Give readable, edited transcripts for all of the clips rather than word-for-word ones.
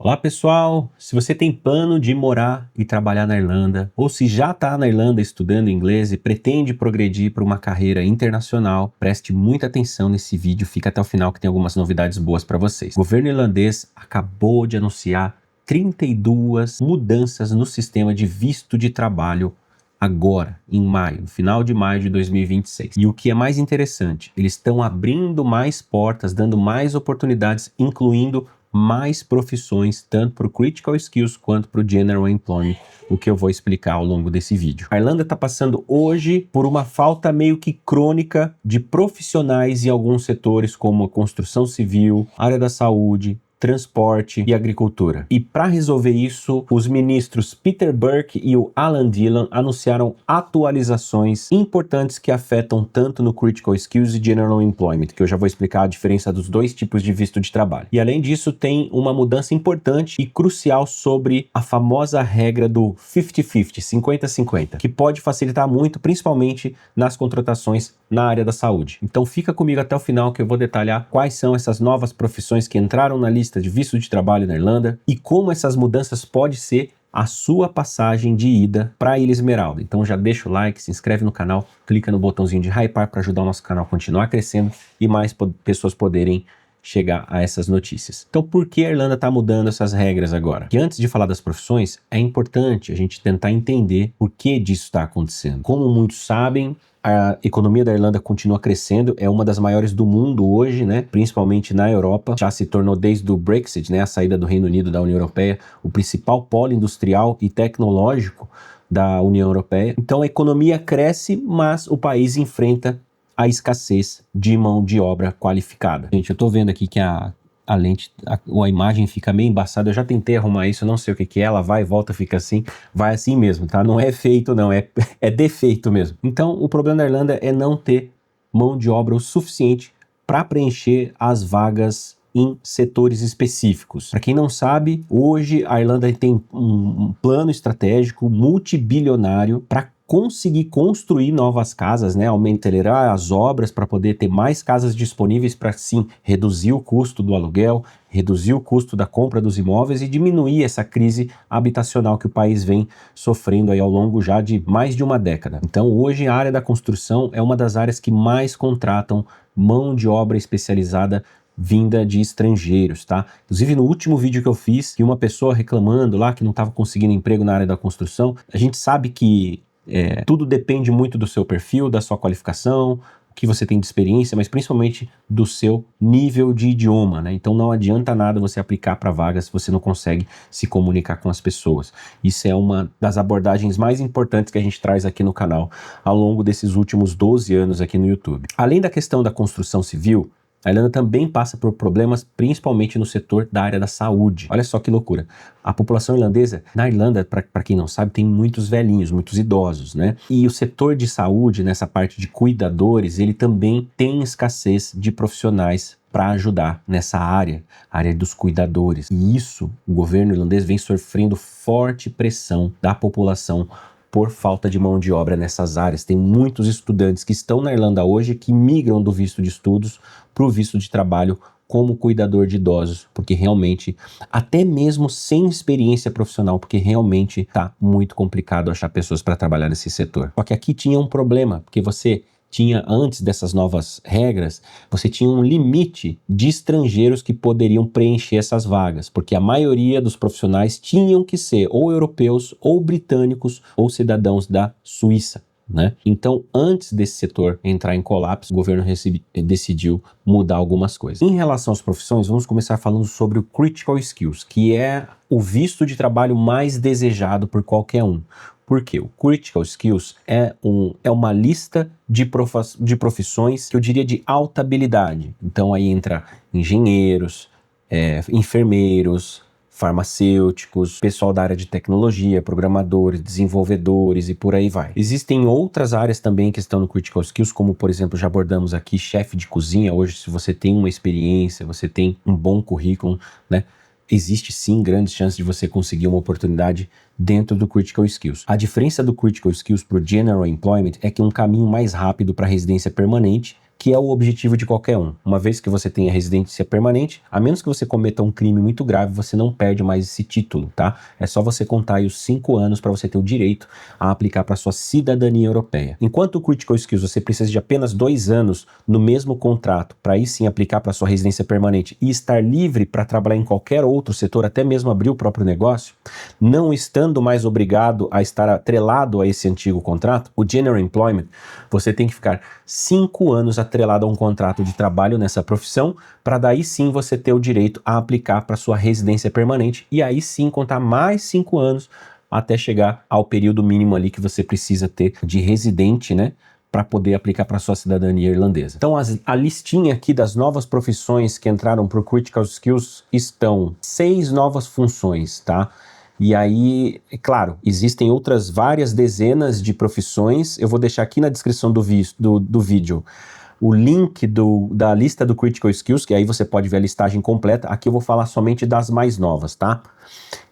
Olá pessoal, se você tem plano de morar e trabalhar na Irlanda, ou se já está na Irlanda estudando inglês e pretende progredir para uma carreira internacional, preste muita atenção nesse vídeo, fica até o final que tem algumas novidades boas para vocês. O governo irlandês acabou de anunciar 32 mudanças no sistema de visto de trabalho agora, em maio, no final de maio de 2026. E o que é mais interessante, eles estão abrindo mais portas, dando mais oportunidades, incluindo mais profissões, tanto para o Critical Skills quanto para o General Employment, o que eu vou explicar ao longo desse vídeo. A Irlanda está passando hoje por uma falta meio que crônica de profissionais em alguns setores, como a construção civil, área da saúde, transporte e agricultura. E para resolver isso, os ministros Peter Burke e o Alan Dillon anunciaram atualizações importantes que afetam tanto no Critical Skills e General Employment, que eu já vou explicar a diferença dos dois tipos de visto de trabalho. E além disso, tem uma mudança importante e crucial sobre a famosa regra do 50-50, 50-50, que pode facilitar muito, principalmente nas contratações na área da saúde. Então fica comigo até o final que eu vou detalhar quais são essas novas profissões que entraram na lista de visto de trabalho na Irlanda e como essas mudanças podem ser a sua passagem de ida para a Ilha Esmeralda. Então já deixa o like, se inscreve no canal, clica no botãozinho de hypar para ajudar o nosso canal a continuar crescendo e mais pessoas poderem chegar a essas notícias. Então por que a Irlanda está mudando essas regras agora? Que antes de falar das profissões, é importante a gente tentar entender por que disso está acontecendo. Como muitos sabem, a economia da Irlanda continua crescendo, é uma das maiores do mundo hoje, né? Principalmente na Europa. Já se tornou desde o Brexit, né? A saída do Reino Unido da União Europeia, o principal polo industrial e tecnológico da União Europeia. Então a economia cresce, mas o país enfrenta a escassez de mão de obra qualificada. Gente, eu tô vendo aqui que a lente, a imagem fica meio embaçada, eu já tentei arrumar isso, eu não sei o que é, ela vai e volta, fica assim, vai assim mesmo, tá? Não é feito não, é defeito mesmo. Então, o problema da Irlanda é não ter mão de obra o suficiente para preencher as vagas em setores específicos. Para quem não sabe, hoje a Irlanda tem um plano estratégico multibilionário para conseguir construir novas casas, né, acelerar as obras para poder ter mais casas disponíveis para sim reduzir o custo do aluguel, reduzir o custo da compra dos imóveis e diminuir essa crise habitacional que o país vem sofrendo aí ao longo já de mais de uma década. Então hoje a área da construção é uma das áreas que mais contratam mão de obra especializada vinda de estrangeiros, tá? Inclusive no último vídeo que eu fiz, que uma pessoa reclamando lá que não estava conseguindo emprego na área da construção, a gente sabe que tudo depende muito do seu perfil, da sua qualificação, o que você tem de experiência, mas principalmente do seu nível de idioma, né? Então não adianta nada você aplicar para vagas se você não consegue se comunicar com as pessoas. Isso é uma das abordagens mais importantes que a gente traz aqui no canal ao longo desses últimos 12 anos aqui no YouTube. Além da questão da construção civil, a Irlanda também passa por problemas, principalmente no setor da área da saúde. Olha só que loucura. A população irlandesa, na Irlanda, para quem não sabe, tem muitos velhinhos, muitos idosos, né? E o setor de saúde, nessa parte de cuidadores, ele também tem escassez de profissionais para ajudar nessa área, a área dos cuidadores. E isso, o governo irlandês vem sofrendo forte pressão da população por falta de mão de obra nessas áreas. Tem muitos estudantes que estão na Irlanda hoje que migram do visto de estudos para o visto de trabalho como cuidador de idosos, porque realmente, até mesmo sem experiência profissional, porque realmente está muito complicado achar pessoas para trabalhar nesse setor. Só que aqui tinha um problema, porque você tinha, antes dessas novas regras, você tinha um limite de estrangeiros que poderiam preencher essas vagas, porque a maioria dos profissionais tinham que ser ou europeus, ou britânicos, ou cidadãos da Suíça, né? Então, antes desse setor entrar em colapso, o governo decidiu mudar algumas coisas. Em relação às profissões, vamos começar falando sobre o Critical Skills, que é o visto de trabalho mais desejado por qualquer um. Porque o Critical Skills é uma lista de profissões que eu diria de alta habilidade. Então aí entra engenheiros, enfermeiros, farmacêuticos, pessoal da área de tecnologia, programadores, desenvolvedores e por aí vai. Existem outras áreas também que estão no Critical Skills, como por exemplo, já abordamos aqui, chefe de cozinha. Hoje, se você tem uma experiência, você tem um bom currículo, né? Existe sim grandes chances de você conseguir uma oportunidade dentro do Critical Skills. A diferença do Critical Skills para o General Employment é que é um caminho mais rápido para a residência permanente, que é o objetivo de qualquer um. Uma vez que você tenha residência permanente, a menos que você cometa um crime muito grave, você não perde mais esse título, tá? É só você contar aí os 5 anos para você ter o direito a aplicar para sua cidadania europeia. Enquanto o Critical Skills você precisa de apenas 2 anos no mesmo contrato para aí sim aplicar para sua residência permanente e estar livre para trabalhar em qualquer outro setor, até mesmo abrir o próprio negócio, não estando mais obrigado a estar atrelado a esse antigo contrato, o General Employment, você tem que ficar 5 anos atrelado a um contrato de trabalho nessa profissão, para daí sim você ter o direito a aplicar para sua residência permanente e aí sim contar mais 5 anos até chegar ao período mínimo ali que você precisa ter de residente, né, para poder aplicar para sua cidadania irlandesa. Então a listinha aqui das novas profissões que entraram para o Critical Skills estão 6 novas funções, tá? E aí, é claro, existem outras várias dezenas de profissões. Eu vou deixar aqui na descrição do vídeo o link da lista do Critical Skills, que aí você pode ver a listagem completa. Aqui eu vou falar somente das mais novas, tá?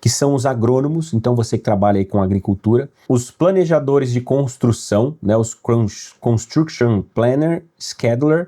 Que são os agrônomos, então você que trabalha aí com agricultura, os planejadores de construção, né? Os Construction Planner, Scheduler,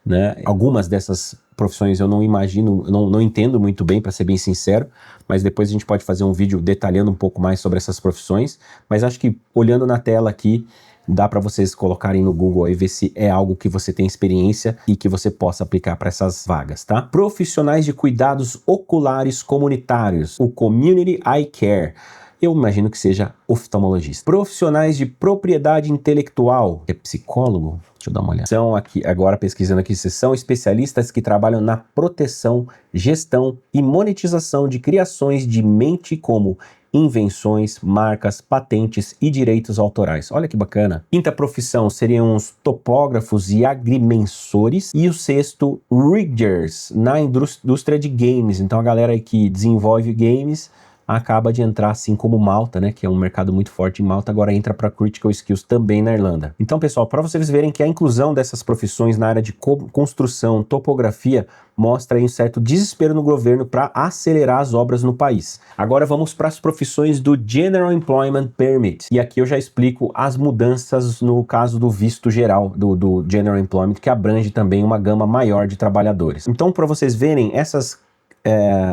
né? Algumas dessas profissões eu não imagino, não entendo muito bem, para ser bem sincero, mas depois a gente pode fazer um vídeo detalhando um pouco mais sobre essas profissões, mas acho que olhando na tela aqui, dá para vocês colocarem no Google e ver se é algo que você tem experiência e que você possa aplicar para essas vagas, tá? Profissionais de cuidados oculares comunitários, o Community Eye Care. Eu imagino que seja oftalmologista. Profissionais de propriedade intelectual, é psicólogo? Deixa eu dar uma olhada. São aqui, agora pesquisando aqui, são especialistas que trabalham na proteção, gestão e monetização de criações de mente como invenções, marcas, patentes e direitos autorais. Olha que bacana. Quinta profissão seriam os topógrafos e agrimensores. E o sexto, riggers, na indústria de games. Então a galera aí que desenvolve games acaba de entrar, assim como Malta, né, que é um mercado muito forte em Malta, agora entra para Critical Skills também na Irlanda. Então, pessoal, para vocês verem que a inclusão dessas profissões na área de construção, topografia, mostra aí um certo desespero no governo para acelerar as obras no país. Agora vamos para as profissões do General Employment Permit. E aqui eu já explico as mudanças no caso do visto geral do General Employment, que abrange também uma gama maior de trabalhadores. Então, para vocês verem,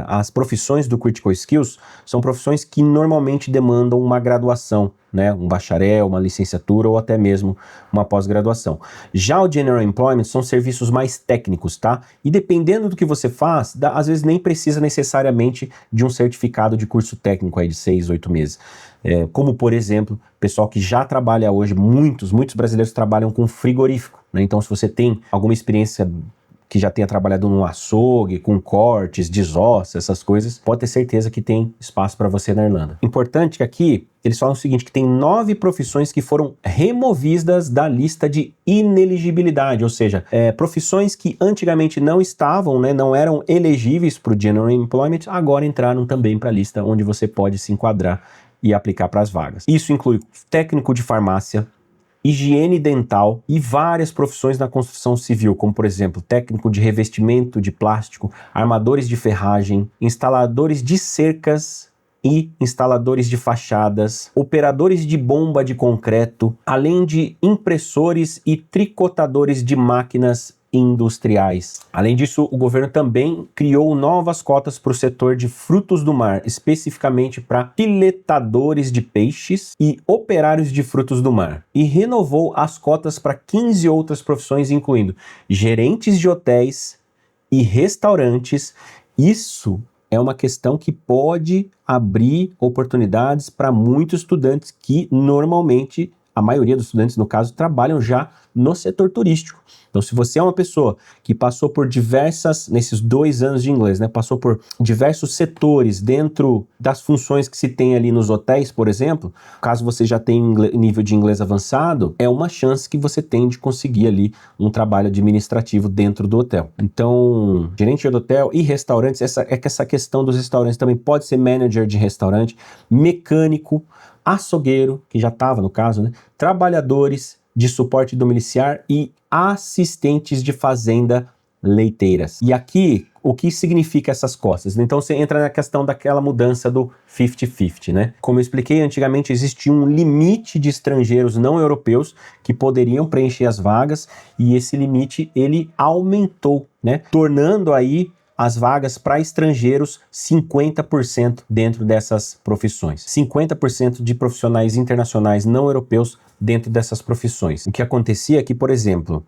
as profissões do Critical Skills são profissões que normalmente demandam uma graduação, né? Um bacharel, uma licenciatura ou até mesmo uma pós-graduação. Já o General Employment são serviços mais técnicos, tá? E dependendo do que você faz, às vezes nem precisa necessariamente de um certificado de curso técnico aí de 6, 8 meses. Como, por exemplo, pessoal que já trabalha hoje, muitos brasileiros trabalham com frigorífico, né? Então, se você tem alguma experiência que já tenha trabalhado num açougue, com cortes, desossa, essas coisas, pode ter certeza que tem espaço para você na Irlanda. Importante que aqui eles falam o seguinte, que tem 9 profissões que foram removidas da lista de ineligibilidade, ou seja, profissões que antigamente não estavam, né, não eram elegíveis para o General Employment, agora entraram também para a lista onde você pode se enquadrar e aplicar para as vagas. Isso inclui técnico de farmácia, higiene dental e várias profissões na construção civil, como por exemplo, técnico de revestimento de plástico, armadores de ferragem, instaladores de cercas e instaladores de fachadas, operadores de bomba de concreto, além de impressores e tricotadores de máquinas industriais. Além disso, o governo também criou novas cotas para o setor de frutos do mar, especificamente para filetadores de peixes e operários de frutos do mar. E renovou as cotas para 15 outras profissões, incluindo gerentes de hotéis e restaurantes. Isso é uma questão que pode abrir oportunidades para muitos estudantes que normalmente, a maioria dos estudantes, no caso, trabalham já no setor turístico. Então, se você é uma pessoa que passou por nesses 2 anos de inglês, né, passou por diversos setores dentro das funções que se tem ali nos hotéis, por exemplo, caso você já tenha nível de inglês avançado, é uma chance que você tem de conseguir ali um trabalho administrativo dentro do hotel. Então, gerente de hotel e restaurantes, essa questão dos restaurantes também pode ser manager de restaurante, mecânico, açougueiro, que já estava no caso, né, trabalhadores de suporte domiciliar e assistentes de fazenda leiteiras. E aqui O que significa essas cotas? Então você entra na questão daquela mudança do 50-50, né? Como eu expliquei, antigamente existia um limite de estrangeiros não europeus que poderiam preencher as vagas e esse limite ele aumentou, né? Tornando aí as vagas para estrangeiros 50% dentro dessas profissões. 50% de profissionais internacionais não europeus dentro dessas profissões. O que acontecia é que, por exemplo,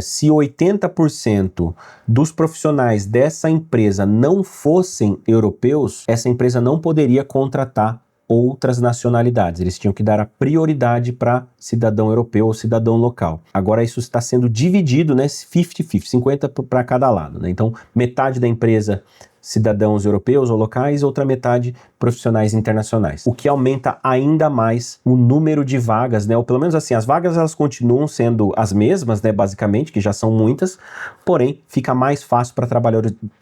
se 80% dos profissionais dessa empresa não fossem europeus, essa empresa não poderia contratar outras nacionalidades. Eles tinham que dar a prioridade para cidadão europeu ou cidadão local. Agora isso está sendo dividido, né, 50-50, 50 para cada lado, né? Então, metade da empresa cidadãos europeus ou locais, outra metade profissionais internacionais. O que aumenta ainda mais o número de vagas, né? Ou pelo menos assim, as vagas elas continuam sendo as mesmas, né, basicamente, que já são muitas, porém fica mais fácil para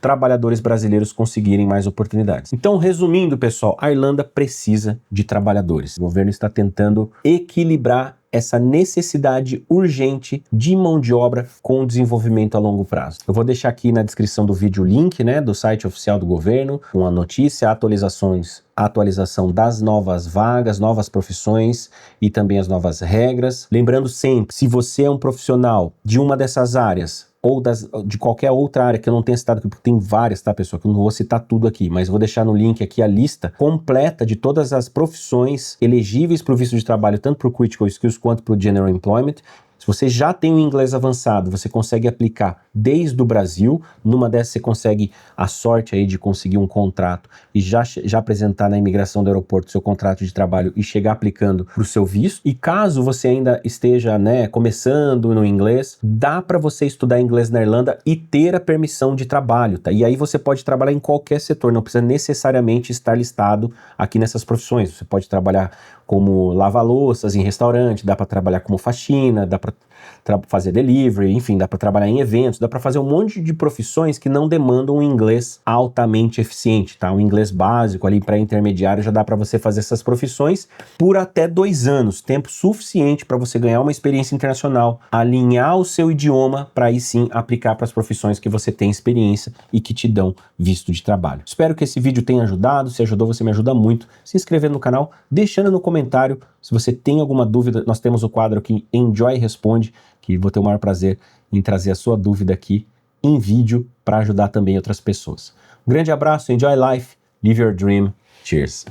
trabalhadores brasileiros conseguirem mais oportunidades. Então, resumindo, pessoal, a Irlanda precisa de trabalhadores. O governo está tentando equilibrar essa necessidade urgente de mão de obra com desenvolvimento a longo prazo. Eu vou deixar aqui na descrição do vídeo o link, né, do site oficial do governo, com a notícia, atualização das novas vagas, novas profissões e também as novas regras. Lembrando sempre, se você é um profissional de uma dessas áreas, ou de qualquer outra área que eu não tenha citado aqui, porque tem várias, tá, pessoal, que eu não vou citar tudo aqui, mas vou deixar no link aqui a lista completa de todas as profissões elegíveis para o visto de trabalho, tanto para o Critical Skills quanto para o General Employment. Se você já tem o inglês avançado, você consegue aplicar desde o Brasil. Numa dessas você consegue a sorte aí de conseguir um contrato e já apresentar na imigração do aeroporto seu contrato de trabalho e chegar aplicando para o seu visto. E caso você ainda esteja, né, começando no inglês, dá para você estudar inglês na Irlanda e ter a permissão de trabalho, tá? E aí você pode trabalhar em qualquer setor, não precisa necessariamente estar listado aqui nessas profissões. Você pode trabalhar como lava-louças em restaurante, dá para trabalhar como faxina, dá para fazer delivery, enfim, dá para trabalhar em eventos, dá para fazer um monte de profissões que não demandam um inglês altamente eficiente, tá? Um inglês básico ali para intermediário já dá para você fazer essas profissões por até 2 anos, tempo suficiente para você ganhar uma experiência internacional, alinhar o seu idioma para aí sim aplicar para as profissões que você tem experiência e que te dão visto de trabalho. Espero que esse vídeo tenha ajudado. Se ajudou, você me ajuda muito se inscrevendo no canal, deixando no comentário se você tem alguma dúvida. Nós temos o quadro aqui Enjoy Responde, que vou ter o maior prazer em trazer a sua dúvida aqui em vídeo para ajudar também outras pessoas. Um grande abraço, enjoy life, live your dream, cheers!